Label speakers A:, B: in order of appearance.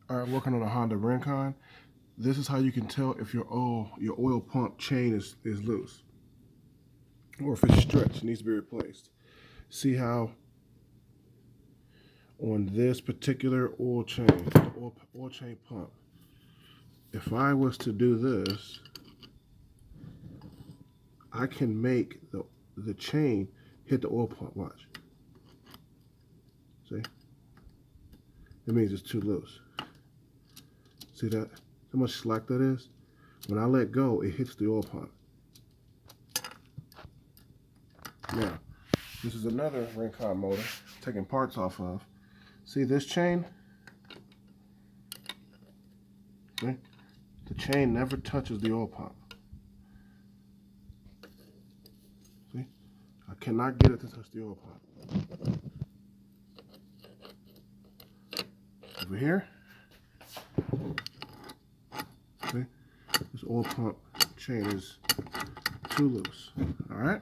A: All right, working on a Honda Rincon. This is how you can tell if your oil pump chain is loose or if it's stretched, it needs to be replaced. See how on this particular oil chain, the oil chain pump, if I was to do this, I can make the chain hit the oil pump. Watch. See? That means it's too loose. See that? How much slack that is? When I let go, it hits the oil pump. Now, this is another Rincon motor, taking parts off of. See this chain? See? The chain never touches the oil pump. See? I cannot get it to touch the oil pump. Over here, see? This oil pump chain is too loose. All right?